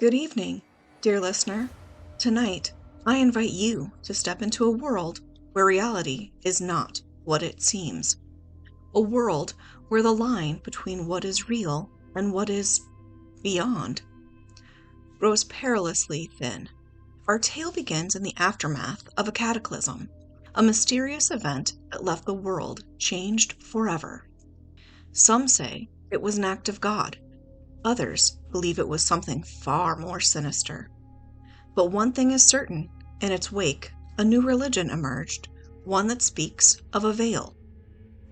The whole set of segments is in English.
Good evening, dear listener. Tonight, I invite you to step into a world where reality is not what it seems. A world where the line between what is real and what is beyond grows perilously thin. Our tale begins in the aftermath of a cataclysm, a mysterious event that left the world changed forever. Some say it was an act of God. Others believe it was something far more sinister. But one thing is certain, in its wake, a new religion emerged, one that speaks of a veil,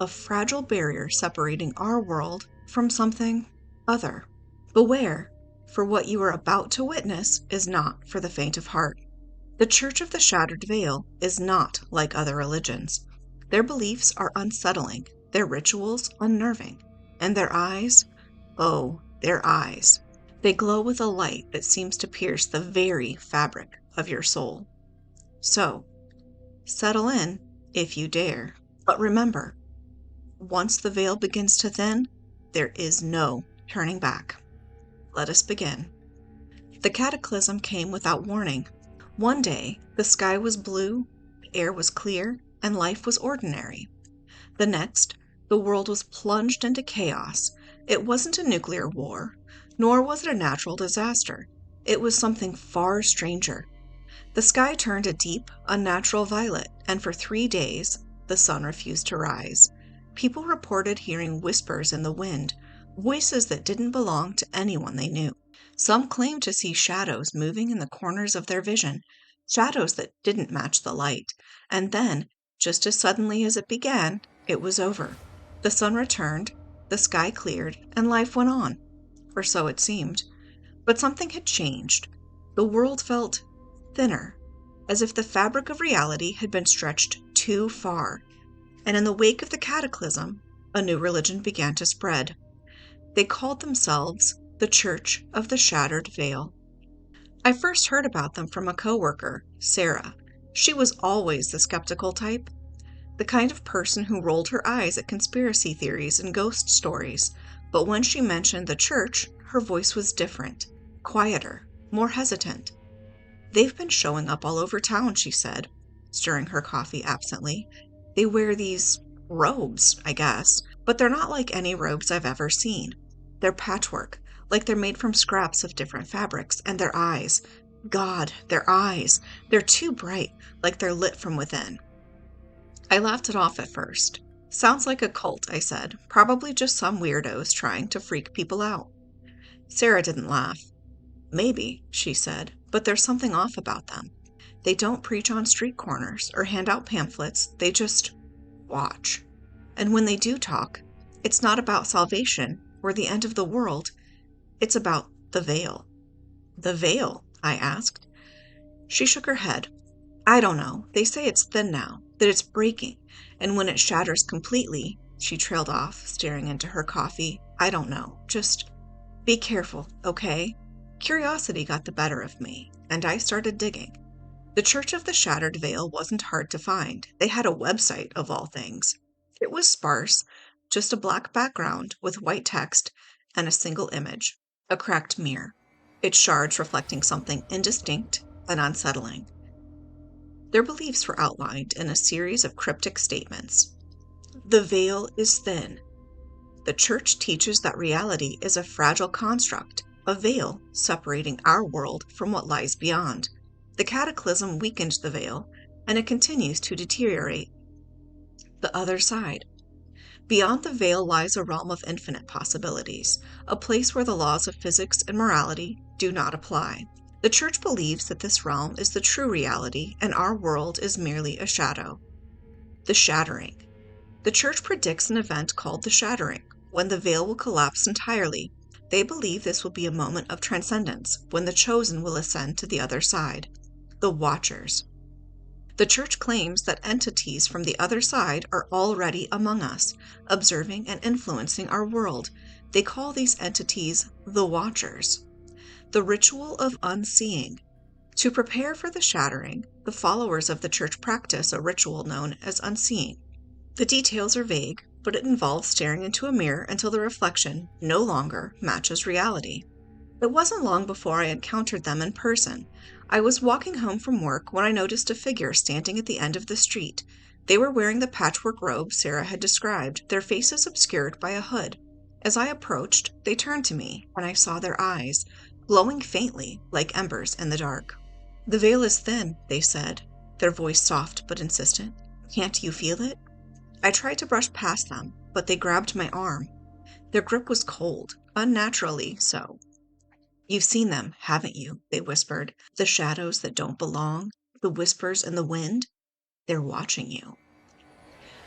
a fragile barrier separating our world from something other. Beware, for what you are about to witness is not for the faint of heart. The Church of the Shattered Veil is not like other religions. Their beliefs are unsettling, their rituals unnerving, and their eyes, oh, their eyes. They glow with a light that seems to pierce the very fabric of your soul. So, settle in if you dare. But remember, once the veil begins to thin, there is no turning back. Let us begin. The cataclysm came without warning. One day, the sky was blue, the air was clear, and life was ordinary. The next, the world was plunged into chaos. It wasn't a nuclear war, nor was it a natural disaster. It was something far stranger. The sky turned a deep, unnatural violet, and for 3 days, the sun refused to rise. People reported hearing whispers in the wind, voices that didn't belong to anyone they knew. Some claimed to see shadows moving in the corners of their vision, shadows that didn't match the light. And then, just as suddenly as it began, it was over. The sun returned, the sky cleared, and life went on. Or so it seemed. But something had changed. The world felt thinner, as if the fabric of reality had been stretched too far. And in the wake of the cataclysm, a new religion began to spread. They called themselves the Church of the Shattered Veil. I first heard about them from a coworker, Sarah. She was always the skeptical type, the kind of person who rolled her eyes at conspiracy theories and ghost stories. But when she mentioned the church, her voice was different, quieter, more hesitant. They've been showing up all over town, she said, stirring her coffee absently. They wear these robes, I guess, but they're not like any robes I've ever seen. They're patchwork, like they're made from scraps of different fabrics, and their eyes. God, their eyes. They're too bright, like they're lit from within. I laughed it off at first. Sounds like a cult, I said. Probably just some weirdos trying to freak people out. Sarah didn't laugh. Maybe, she said, but there's something off about them. They don't preach on street corners or hand out pamphlets. They just watch. And when they do talk, it's not about salvation or the end of the world. It's about the veil. The veil? I asked. She shook her head. I don't know. They say it's thin now, that it's breaking, and when it shatters completely, she trailed off, staring into her coffee. I don't know. Just be careful, okay? Curiosity got the better of me, and I started digging. The Church of the Shattered Veil wasn't hard to find. They had a website, of all things. It was sparse, just a black background with white text and a single image, a cracked mirror, its shards reflecting something indistinct and unsettling. Their beliefs were outlined in a series of cryptic statements. The veil is thin. The Church teaches that reality is a fragile construct, a veil separating our world from what lies beyond. The cataclysm weakened the veil, and it continues to deteriorate. The other side. Beyond the veil lies a realm of infinite possibilities, a place where the laws of physics and morality do not apply. The Church believes that this realm is the true reality and our world is merely a shadow. The Shattering. The Church predicts an event called the Shattering, when the veil will collapse entirely. They believe this will be a moment of transcendence, when the chosen will ascend to the other side. The Watchers. The Church claims that entities from the other side are already among us, observing and influencing our world. They call these entities the Watchers. The ritual of unseeing. To prepare for the shattering, the followers of the Church practice a ritual known as unseeing. The details are vague, but it involves staring into a mirror until the reflection no longer matches reality. It wasn't long before I encountered them in person. I was walking home from work when I noticed a figure standing at the end of the street. They were wearing the patchwork robe Sarah had described, their faces obscured by a hood. As I approached, they turned to me, and I saw their eyes, glowing faintly like embers in the dark. "The veil is thin," they said, their voice soft but insistent. "Can't you feel it?" I tried to brush past them, but they grabbed my arm. Their grip was cold, unnaturally so. "You've seen them, haven't you?" they whispered. "The shadows that don't belong, the whispers in the wind. They're watching you."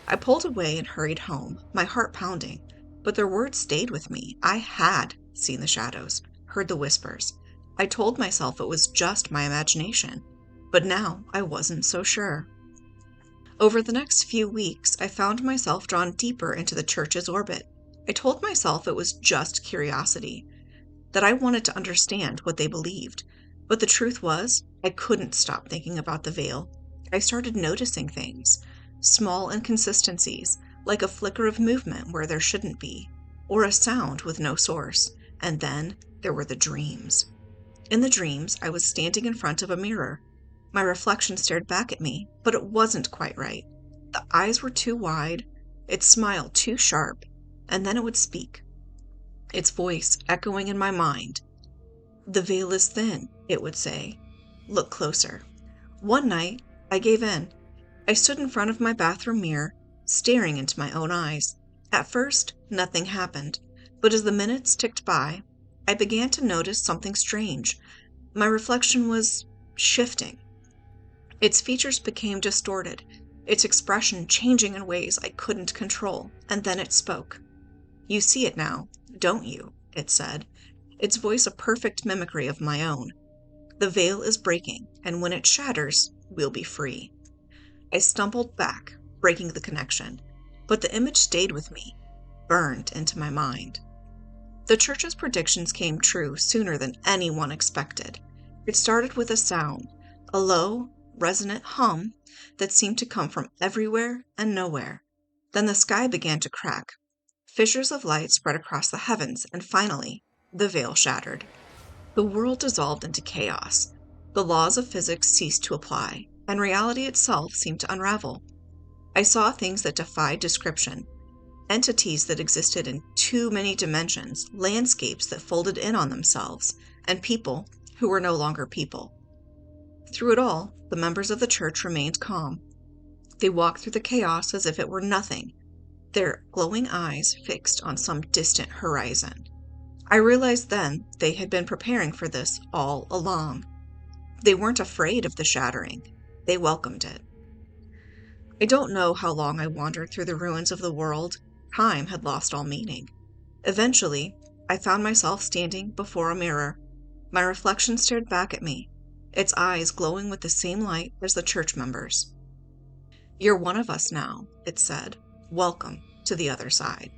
I pulled away and hurried home, my heart pounding. But their words stayed with me. I had seen the shadows, heard the whispers. I told myself it was just my imagination, but now I wasn't so sure. Over the next few weeks, I found myself drawn deeper into the church's orbit. I told myself it was just curiosity, that I wanted to understand what they believed. But the truth was, I couldn't stop thinking about the veil. I started noticing things, small inconsistencies, like a flicker of movement where there shouldn't be, or a sound with no source. And then there were the dreams. In the dreams, I was standing in front of a mirror. My reflection stared back at me, but it wasn't quite right. The eyes were too wide, its smile too sharp, and then it would speak, its voice echoing in my mind. "The veil is thin," it would say. "Look closer." One night, I gave in. I stood in front of my bathroom mirror, staring into my own eyes. At first, nothing happened, but as the minutes ticked by, I began to notice something strange. My reflection was shifting. Its features became distorted, its expression changing in ways I couldn't control, and then it spoke. "You see it now, don't you?" it said, its voice a perfect mimicry of my own. "The veil is breaking, and when it shatters, we'll be free." I stumbled back, breaking the connection, but the image stayed with me, burned into my mind. The church's predictions came true sooner than anyone expected. It started with a sound, a low, resonant hum that seemed to come from everywhere and nowhere. Then the sky began to crack. Fissures of light spread across the heavens, and finally, the veil shattered. The world dissolved into chaos. The laws of physics ceased to apply, and reality itself seemed to unravel. I saw things that defied description, entities that existed in too many dimensions, landscapes that folded in on themselves, and people who were no longer people. Through it all, the members of the church remained calm. They walked through the chaos as if it were nothing, their glowing eyes fixed on some distant horizon. I realized then they had been preparing for this all along. They weren't afraid of the shattering. They welcomed it. I don't know how long I wandered through the ruins of the world. Time had lost all meaning. Eventually, I found myself standing before a mirror. My reflection stared back at me, its eyes glowing with the same light as the church members. "You're one of us now," it said. "Welcome to the other side."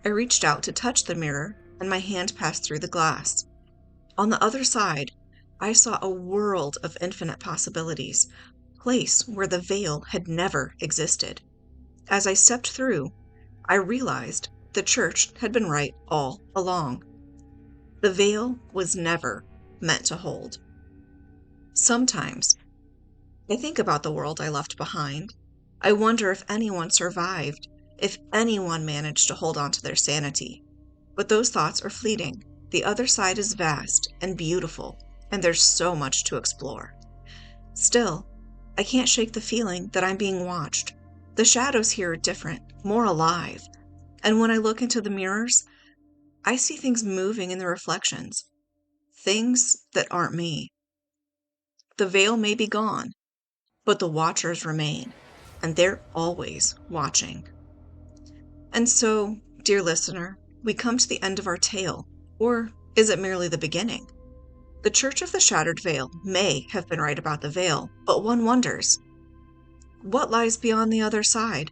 I reached out to touch the mirror, and my hand passed through the glass. On the other side, I saw a world of infinite possibilities, a place where the veil had never existed. As I stepped through, I realized the church had been right all along. The veil was never meant to hold. Sometimes, I think about the world I left behind. I wonder if anyone survived, if anyone managed to hold on to their sanity. But those thoughts are fleeting. The other side is vast and beautiful, and there's so much to explore. Still, I can't shake the feeling that I'm being watched. The shadows here are different, more alive. And when I look into the mirrors, I see things moving in the reflections. Things that aren't me. The veil may be gone, but the watchers remain, and they're always watching. And so, dear listener, we come to the end of our tale, or is it merely the beginning? The Church of the Shattered Veil may have been right about the veil, but one wonders, what lies beyond the other side?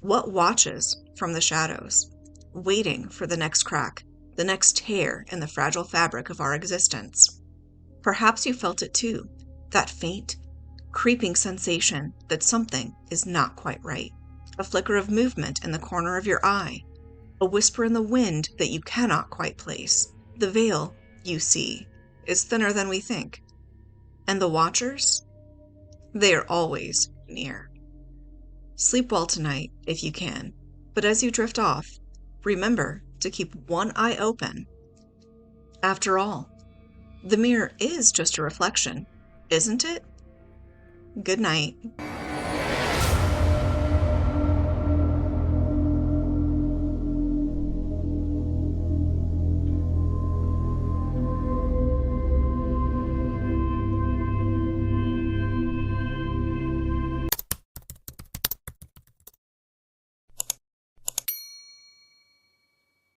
What watches from the shadows, waiting for the next crack, the next tear in the fragile fabric of our existence? Perhaps you felt it too, that faint, creeping sensation that something is not quite right. A flicker of movement in the corner of your eye, a whisper in the wind that you cannot quite place. The veil you see is thinner than we think. And the watchers? They are always near. Sleep well tonight, if you can, but as you drift off, remember to keep one eye open. After all, the mirror is just a reflection, isn't it? Good night.